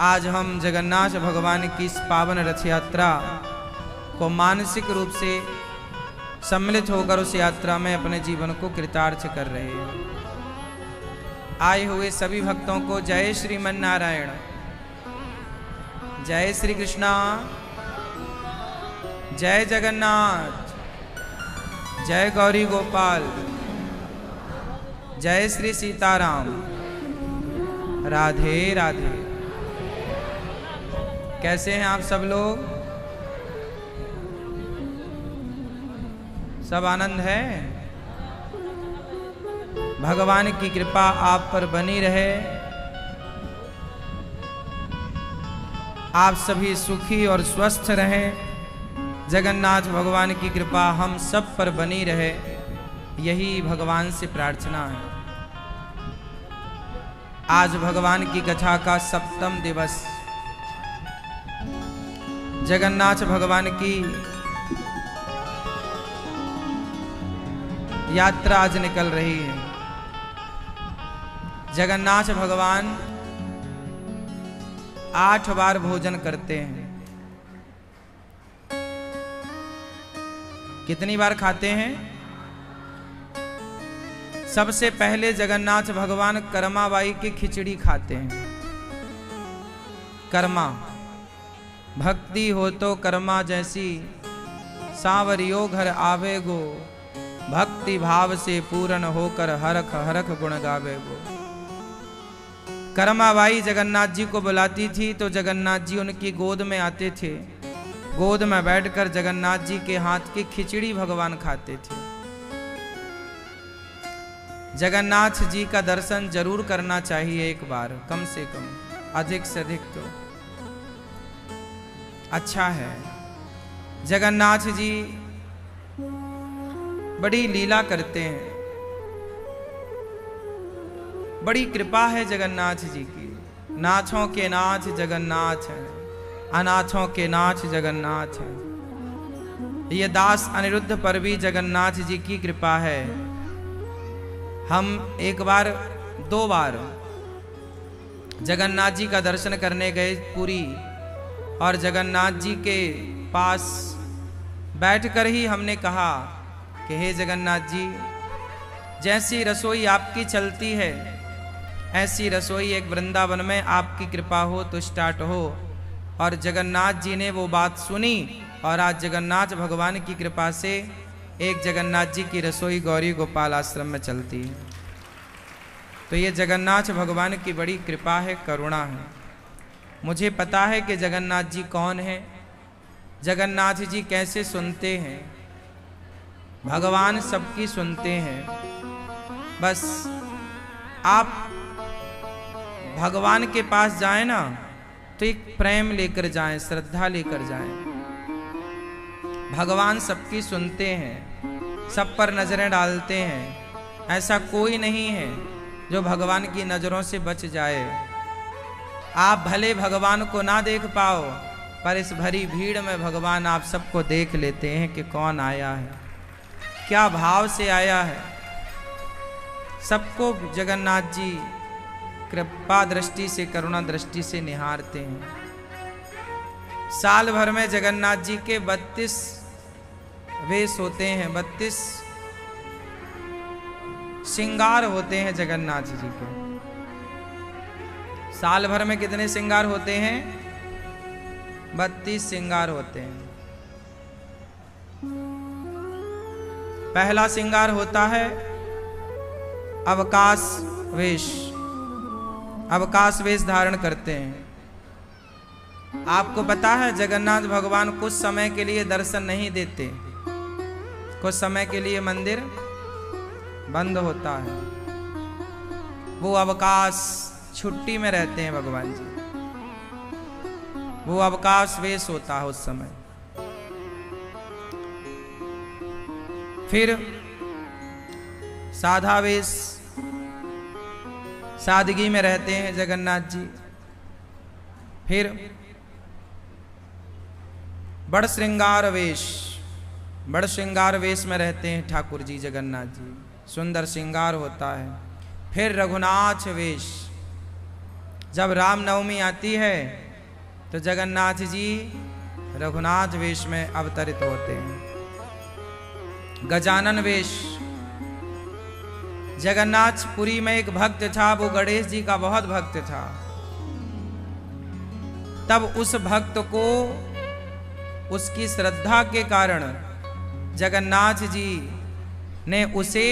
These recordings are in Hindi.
आज हम जगन्नाथ भगवान की इस पावन रथ यात्रा को मानसिक रूप से सम्मिलित होकर उस यात्रा में अपने जीवन को कृतार्थ कर रहे हैं। आए हुए सभी भक्तों को जय श्रीमन नारायण, जय श्री कृष्णा, जय जगन्नाथ, जय गौरी गोपाल, जय श्री सीताराम, राधे राधे। कैसे हैं आप सब लोग? सब आनंद है? भगवान की कृपा आप पर बनी रहे, आप सभी सुखी और स्वस्थ रहें। जगन्नाथ भगवान की कृपा हम सब पर बनी रहे, यही भगवान से प्रार्थना है। आज भगवान की कथा का सप्तम दिवस, जगन्नाथ भगवान की यात्रा आज निकल रही है। जगन्नाथ भगवान 8 बार भोजन करते हैं। कितनी बार खाते हैं? सबसे पहले जगन्नाथ भगवान कर्माबाई की खिचड़ी खाते हैं। कर्मा, भक्ति हो तो कर्मा जैसी, सांवरियो घर आवे गो, भक्ति भाव से पूर्ण होकर हरख हरख गुण गावे गो। कर्माबाई जगन्नाथ जी को बुलाती थी तो जगन्नाथ जी उनकी गोद में आते थे। गोद में बैठकर जगन्नाथ जी के हाथ की खिचड़ी भगवान खाते थे। जगन्नाथ जी का दर्शन जरूर करना चाहिए एक बार, कम से कम, अधिक से अधिक तो अच्छा है। जगन्नाथ जी बड़ी लीला करते हैं, बड़ी कृपा है जगन्नाथ जी की। नाथों के नाथ जगन्नाथ हैं, अनाथों के नाथ जगन्नाथ हैं। ये दास अनिरुद्ध पर भी जगन्नाथ जी की कृपा है। हम एक बार 2 बार जगन्नाथ जी का दर्शन करने गए पुरी, और जगन्नाथ जी के पास बैठकर ही हमने कहा कि हे जगन्नाथ जी, जैसी रसोई आपकी चलती है ऐसी रसोई एक वृंदावन में आपकी कृपा हो तो स्टार्ट हो। और जगन्नाथ जी ने वो बात सुनी और आज जगन्नाथ भगवान की कृपा से एक जगन्नाथ जी की रसोई गौरी गोपाल आश्रम में चलती है। तो ये जगन्नाथ भगवान की बड़ी कृपा है, करुणा है। मुझे पता है कि जगन्नाथ जी कौन है, जगन्नाथ जी कैसे सुनते हैं। भगवान सबकी सुनते हैं। बस आप भगवान के पास जाएं ना तो एक प्रेम लेकर जाएं, श्रद्धा लेकर जाएं। भगवान सबकी सुनते हैं, सब पर नजरें डालते हैं। ऐसा कोई नहीं है जो भगवान की नजरों से बच जाए। आप भले भगवान को ना देख पाओ, पर इस भरी भीड़ में भगवान आप सबको देख लेते हैं कि कौन आया है, क्या भाव से आया है। सबको जगन्नाथ जी कृपा दृष्टि से, करुणा दृष्टि से निहारते हैं। साल भर में जगन्नाथ जी के 32 वेश होते हैं, 32 श्रृंगार होते हैं जगन्नाथ जी के। साल भर में कितने श्रृंगार होते हैं? 32 श्रृंगार होते हैं। पहला श्रृंगार होता है अवकाश वेश। अवकाश वेश धारण करते हैं। आपको पता है जगन्नाथ भगवान कुछ समय के लिए दर्शन नहीं देते, कुछ समय के लिए मंदिर बंद होता है। वो अवकाश, छुट्टी में रहते हैं भगवान जी। वो अवकाश वेश होता है उस समय। फिर साधा वेश, सादगी में रहते हैं जगन्नाथ जी। फिर बड़ श्रृंगार वेश, बड़ श्रृंगार वेश में रहते हैं ठाकुर जी जगन्नाथ जी, सुंदर श्रृंगार होता है। फिर रघुनाथ वेश, जब रामनवमी आती है तो जगन्नाथ जी रघुनाथ वेश में अवतरित होते हैं, गजानन वेश। जगन्नाथपुरी में एक भक्त था, वो गणेश जी का बहुत भक्त था। तब उस भक्त को उसकी श्रद्धा के कारण जगन्नाथ जी ने उसे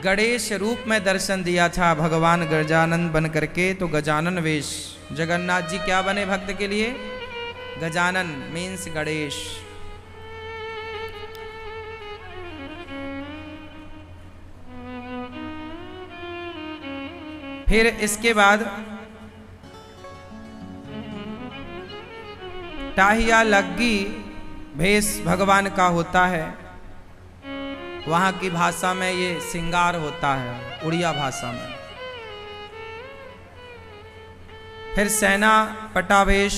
गणेश रूप में दर्शन दिया था, भगवान गजानन बन करके। तो गजानन वेश, जगन्नाथ जी क्या बने भक्त के लिए? गजानन मीन्स गणेश। फिर इसके बाद टाहिया लग्गी भेष भगवान का होता है, वहां की भाषा में ये श्रृंगार होता है, उड़िया भाषा में। फिर सेना पटावेश,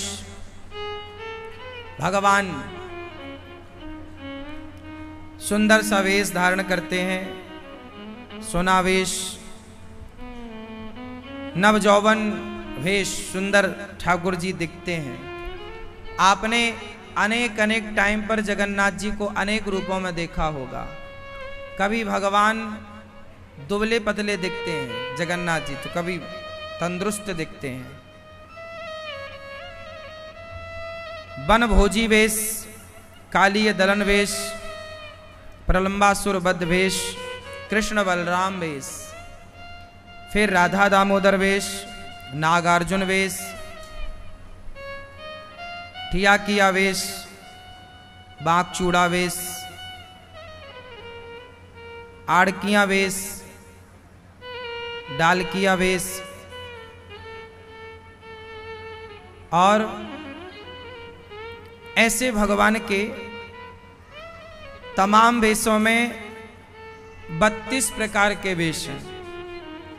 भगवान सुंदर सा वेश धारण करते हैं, सोनावेश। नवजौवन वेश, सुंदर ठाकुर जी दिखते हैं। आपने अनेक अनेक टाइम पर जगन्नाथ जी को अनेक रूपों में देखा होगा। कभी भगवान दुबले पतले दिखते हैं जगन्नाथ जी, तो कभी तंदुरुस्त दिखते हैं। वन भोजी वेश, कालीय दलन वेश, प्रलंबासुर बद्ध वेश, कृष्ण बलराम वेश। फिर राधा दामोदर वेश, नागार्जुन वेश, ठियाकिया वेश, बांकचूड़ा वेश, आड़किया वेश, डालकिया वेश और ऐसे भगवान के तमाम वेशों में 32 प्रकार के वेश हैं।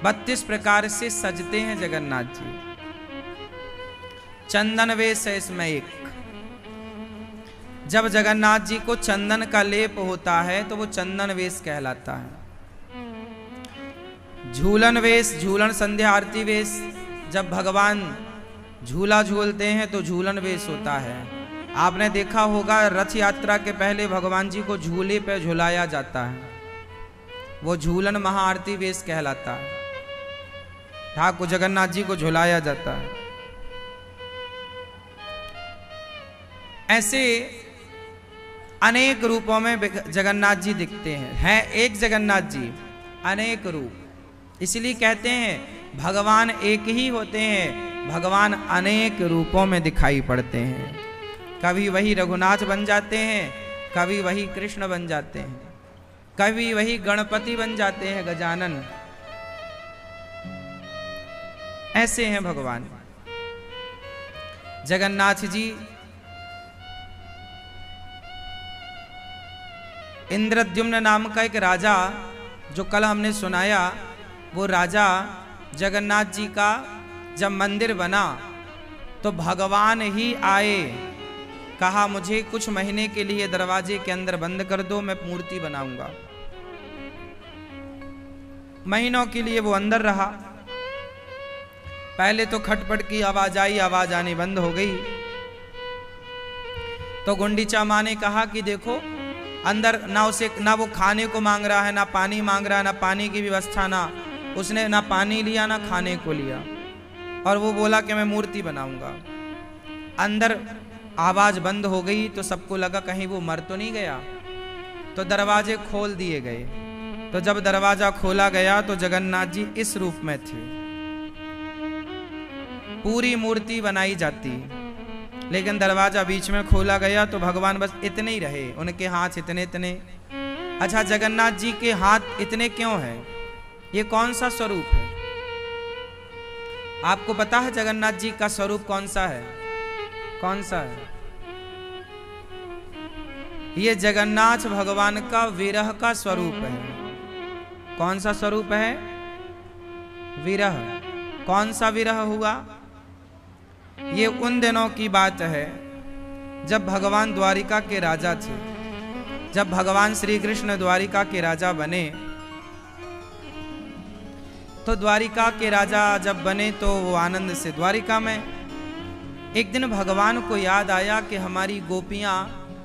32 प्रकार से सजते हैं जगन्नाथ जी। चंदन वेश है इसमें एक। जब जगन्नाथ जी को चंदन का लेप होता है तो वो चंदन वेश कहलाता है। झूलन वेश, झूलन संध्या आरती वेश, जब भगवान झूला झूलते हैं तो झूलन वेश होता है। आपने देखा होगा रथ यात्रा के पहले भगवान जी को झूले पे झुलाया जाता है, वो झूलन महाआरती वेश कहलाता है। ठाकुर जगन्नाथ जी को झुलाया जाता है। ऐसे अनेक रूपों में जगन्नाथ जी दिखते हैं। है एक जगन्नाथ जी, अनेक रूप। इसलिए कहते हैं भगवान एक ही होते हैं, भगवान अनेक रूपों में दिखाई पड़ते हैं। कभी वही रघुनाथ बन जाते हैं, कभी वही कृष्ण बन जाते हैं, कभी वही गणपति बन जाते हैं, गजानन। ऐसे हैं भगवान जगन्नाथ जी। इंद्रद्युम्न नाम का एक राजा, जो कल हमने सुनाया, वो राजा जगन्नाथ जी का जब मंदिर बना तो भगवान ही आए, कहा मुझे कुछ महीने के लिए दरवाजे के अंदर बंद कर दो, मैं मूर्ति बनाऊंगा। महीनों के लिए वो अंदर रहा। पहले तो खटपट की आवाज आई, आवाज आनी बंद हो गई। तो गुंडीचा माँ ने कहा कि देखो अंदर ना वो खाने को मांग रहा है, ना पानी मांग रहा है, ना पानी की व्यवस्था, ना उसने ना पानी लिया ना खाने को लिया, और वो बोला कि मैं मूर्ति बनाऊंगा। अंदर आवाज बंद हो गई तो सबको लगा कहीं वो मर तो नहीं गया, तो दरवाजे खोल दिए गए। तो जब दरवाजा खोला गया तो जगन्नाथ जी इस रूप में थे। पूरी मूर्ति बनाई जाती, लेकिन दरवाजा बीच में खोला गया तो भगवान बस इतने ही रहे, उनके हाथ इतने इतने। अच्छा, जगन्नाथ जी के हाथ इतने क्यों हैं? ये कौन सा स्वरूप है? आपको पता है जगन्नाथ जी का स्वरूप कौन सा है? कौन सा है? ये जगन्नाथ भगवान का विरह का स्वरूप है। कौन सा स्वरूप है? विरह। कौन सा विरह हुआ? ये उन दिनों की बात है जब भगवान द्वारिका के राजा थे। जब भगवान श्री कृष्ण द्वारिका के राजा बने तो द्वारिका के राजा जब बने तो वो आनंद से द्वारिका में। एक दिन भगवान को याद आया कि हमारी गोपियां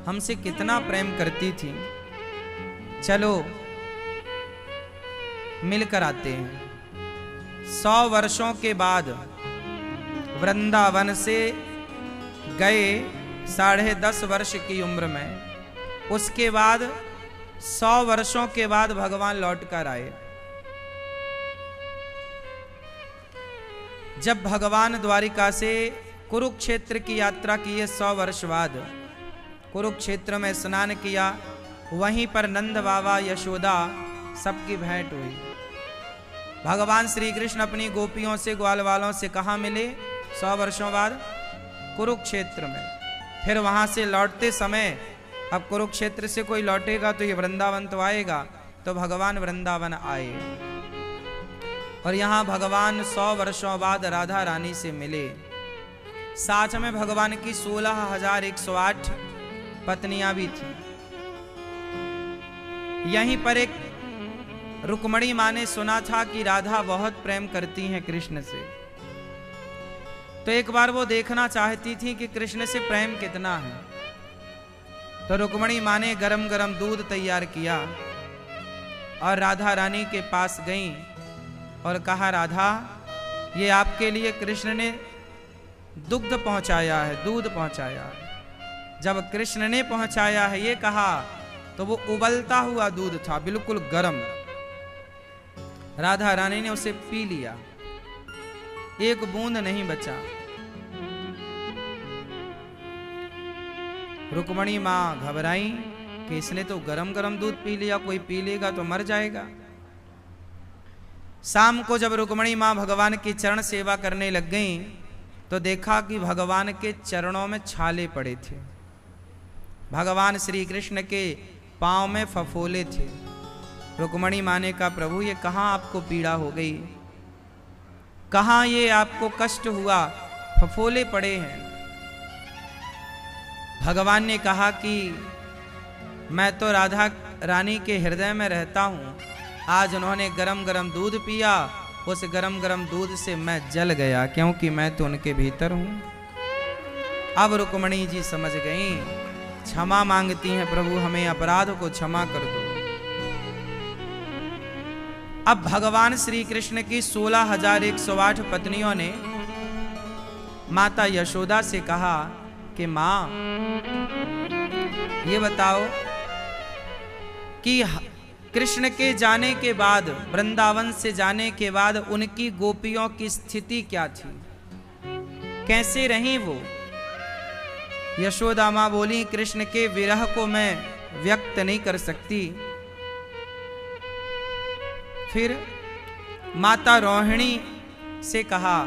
हमसे कितना प्रेम करती थी, चलो मिलकर आते हैं। 100 वर्षों के बाद वृंदावन से गए 10.5 वर्ष की उम्र में। उसके बाद 100 वर्षों के बाद भगवान लौट कर आए। जब भगवान द्वारिका से कुरुक्षेत्र की यात्रा की है, 100 वर्ष बाद कुरुक्षेत्र में स्नान किया, वहीं पर नंद बाबा यशोदा सबकी भेंट हुई। भगवान श्री कृष्ण अपनी गोपियों से, ग्वाल वालों से कहाँ मिले? 100 वर्षों बाद कुरुक्षेत्र में। फिर वहां से लौटते समय, अब कुरुक्षेत्र से कोई लौटेगा तो ये वृंदावन तो आएगा, तो भगवान वृंदावन आए और यहाँ भगवान 100 वर्षों बाद राधा रानी से मिले। साथ में भगवान की 16,108 पत्नियां भी थी। यहीं पर एक रुक्मणी माँ ने सुना था कि राधा बहुत प्रेम करती हैं कृष्ण से, तो एक बार वो देखना चाहती थी कि कृष्ण से प्रेम कितना है। तो रुक्मणी माँ ने गरम गरम दूध तैयार किया और राधा रानी के पास गई और कहा, राधा, ये आपके लिए कृष्ण ने दुग्ध पहुंचाया है, दूध पहुंचाया है। जब कृष्ण ने पहुंचाया है ये कहा, तो वो उबलता हुआ दूध था, बिल्कुल गर्म। राधा रानी ने उसे पी लिया, एक बूंद नहीं बचा। रुक्मणी मां घबराई कि इसने तो गरम गरम दूध पी लिया, कोई पी लेगा तो मर जाएगा। शाम को जब रुक्मणी मां भगवान की चरण सेवा करने लग गई तो देखा कि भगवान के चरणों में छाले पड़े थे, भगवान श्री कृष्ण के पांव में फफोले थे। रुक्मणी मां ने कहा, प्रभु ये कहाँ आपको पीड़ा हो गई, कहाँ ये आपको कष्ट हुआ, फफोले पड़े हैं। भगवान ने कहा कि मैं तो राधा रानी के हृदय में रहता हूँ, आज उन्होंने गरम गरम दूध पिया, उस गरम गरम दूध से मैं जल गया, क्योंकि मैं तो उनके भीतर हूँ। अब रुक्मणी जी समझ गई, क्षमा मांगती हैं, प्रभु हमें अपराध को क्षमा कर दो। अब भगवान श्री कृष्ण की 16,108 पत्नियों ने माता यशोदा से कहा कि मां, ये बताओ कि कृष्ण के जाने के बाद, वृंदावन से जाने के बाद उनकी गोपियों की स्थिति क्या थी, कैसे रही वो? यशोदा मां बोली, कृष्ण के विरह को मैं व्यक्त नहीं कर सकती। फिर माता रोहिणी से कहा,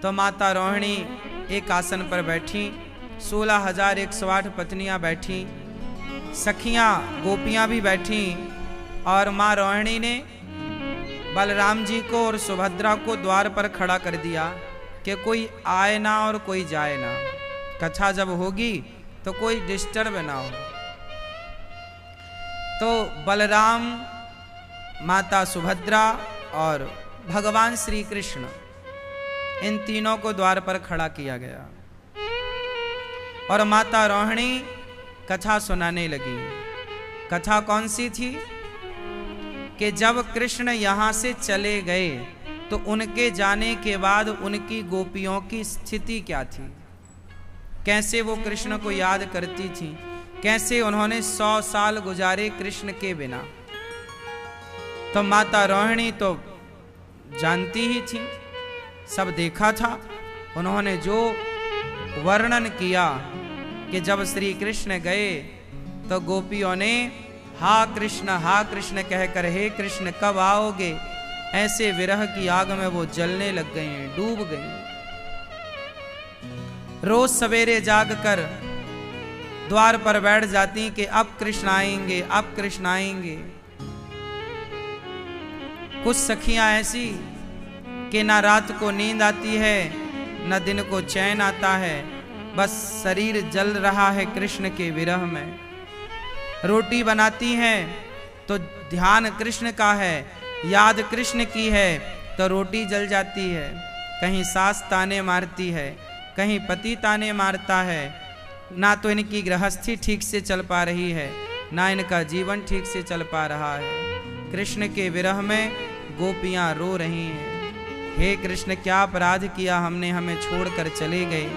तो माता रोहिणी एक आसन पर बैठी, 16,108 पत्नियां बैठी, सखियां गोपियां भी बैठी, और माँ रोहिणी ने बलराम जी को और सुभद्रा को द्वार पर खड़ा कर दिया कि कोई आए ना और कोई जाए ना, कथा जब होगी तो कोई डिस्टर्ब ना हो। तो बलराम, माता सुभद्रा और भगवान श्री कृष्ण, इन तीनों को द्वार पर खड़ा किया गया और माता रोहिणी कथा सुनाने लगी। कथा कौन सी थी कि जब कृष्ण यहाँ से चले गए तो उनके जाने के बाद उनकी गोपियों की स्थिति क्या थी, कैसे वो कृष्ण को याद करती थी, कैसे उन्होंने 100 साल गुजारे कृष्ण के बिना। तो माता रोहिणी तो जानती ही थी, सब देखा था। उन्होंने जो वर्णन किया कि जब श्री कृष्ण गए तो गोपियों ने हा कृष्ण कहकर, हे कृष्ण कब आओगे, ऐसे विरह की आग में वो जलने लग गए हैं, डूब गए। रोज सवेरे जागकर द्वार पर बैठ जाती कि अब कृष्ण आएंगे, अब कृष्ण आएंगे। कुछ सखियां ऐसी कि ना रात को नींद आती है, ना दिन को चैन आता है, बस शरीर जल रहा है कृष्ण के विरह में। रोटी बनाती हैं तो ध्यान कृष्ण का है, याद कृष्ण की है, तो रोटी जल जाती है, कहीं सास ताने मारती है, कहीं पति ताने मारता है। ना तो इनकी गृहस्थी ठीक से चल पा रही है, ना इनका जीवन ठीक से चल पा रहा है। कृष्ण के विरह में गोपियां रो रही हैं। हे कृष्ण, क्या अपराध किया हमने, हमें छोड़कर चले गए।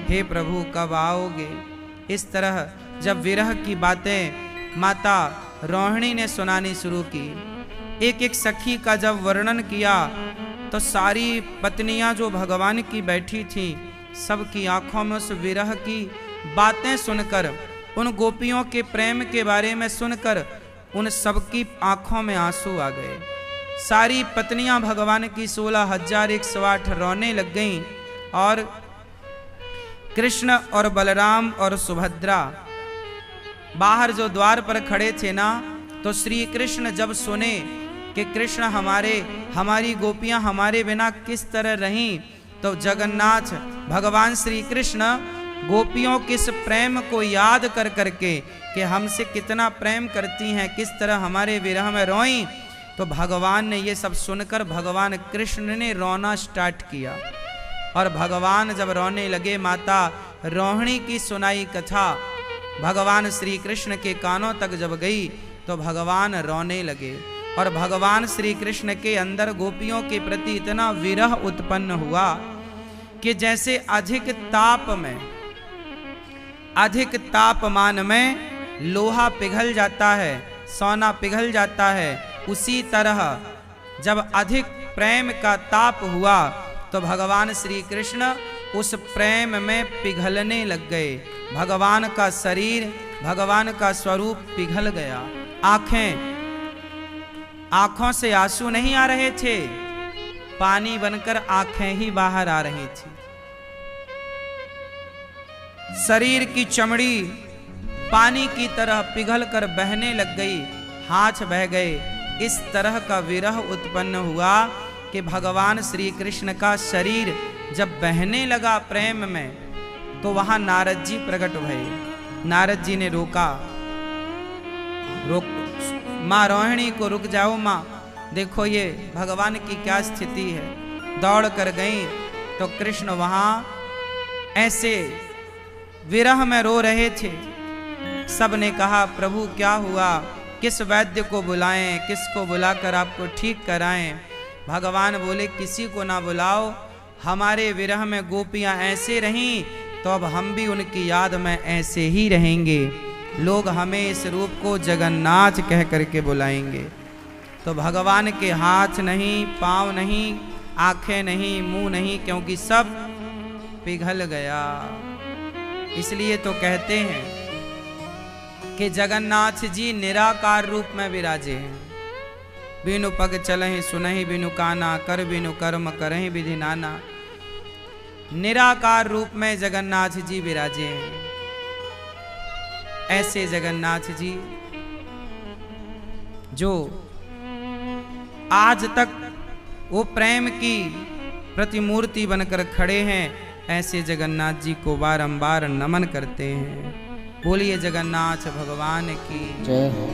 हे प्रभु, कब आओगे। इस तरह जब विरह की बातें माता रोहिणी ने सुनानी शुरू की, एक एक सखी का जब वर्णन किया, तो सारी पत्नियां जो भगवान की बैठी थीं, सबकी आंखों में उस विरह की बातें सुनकर, उन गोपियों के प्रेम के बारे में सुनकर, उन सबकी आंखों में आंसू आ गए। सारी पत्नियां भगवान की 16,108 रोने लग गईं। और कृष्ण और बलराम और सुभद्रा बाहर जो द्वार पर खड़े थे ना, तो श्री कृष्ण जब सुने कि कृष्ण हमारी गोपियां हमारे बिना किस तरह रहीं, तो जगन्नाथ भगवान श्री कृष्ण गोपियों के इस प्रेम को याद कर करके कि हमसे कितना प्रेम करती हैं, किस तरह हमारे विरह में रोईं, तो भगवान ने ये सब सुनकर भगवान कृष्ण ने रोना स्टार्ट किया। और भगवान जब रोने लगे, माता रोहिणी की सुनाई कथा भगवान श्री कृष्ण के कानों तक जब गई, तो भगवान रोने लगे। और भगवान श्री कृष्ण के अंदर गोपियों के प्रति इतना विरह उत्पन्न हुआ कि जैसे अधिक तापमान में लोहा पिघल जाता है, सोना पिघल जाता है, उसी तरह जब अधिक प्रेम का ताप हुआ, तो भगवान श्री कृष्ण उस प्रेम में पिघलने लग गए। भगवान का शरीर, भगवान का स्वरूप पिघल गया। आंखों से आंसू नहीं आ रहे थे, पानी बनकर आंखें ही बाहर आ रही थी। शरीर की चमड़ी पानी की तरह पिघल कर बहने लग गई, हाथ बह गए। इस तरह का विरह उत्पन्न हुआ कि भगवान श्री कृष्ण का शरीर जब बहने लगा प्रेम में, तो वहां नारद जी प्रकट भये। नारद जी ने रोका, माँ रोहिणी को, रुक जाओ माँ, देखो ये भगवान की क्या स्थिति है। दौड़ कर गई तो कृष्ण वहां ऐसे विरह में रो रहे थे। सब ने कहा, प्रभु क्या हुआ, किस वैद्य को बुलाएं, किसको बुलाकर आपको ठीक कराएं। भगवान बोले, किसी को ना बुलाओ, हमारे विरह में गोपियां ऐसे रहीं, तो अब हम भी उनकी याद में ऐसे ही रहेंगे। लोग हमें इस रूप को जगन्नाथ कह करके बुलाएंगे। तो भगवान के हाथ नहीं, पाँव नहीं, आंखें नहीं, मुंह नहीं, क्योंकि सब पिघल गया। इसलिए तो कहते हैं कि जगन्नाथ जी निराकार रूप में विराजे हैं। बिनु पग चलहि सुनहि बिनु काना, कर बिनु कर्म करहि विधि नाना। निराकार रूप में जगन्नाथ जी विराजे हैं। ऐसे जगन्नाथ जी जो आज तक वो प्रेम की प्रतिमूर्ति बनकर खड़े हैं, ऐसे जगन्नाथ जी को बारंबार नमन करते हैं। बोलिए जगन्नाथ भगवान की जय हो।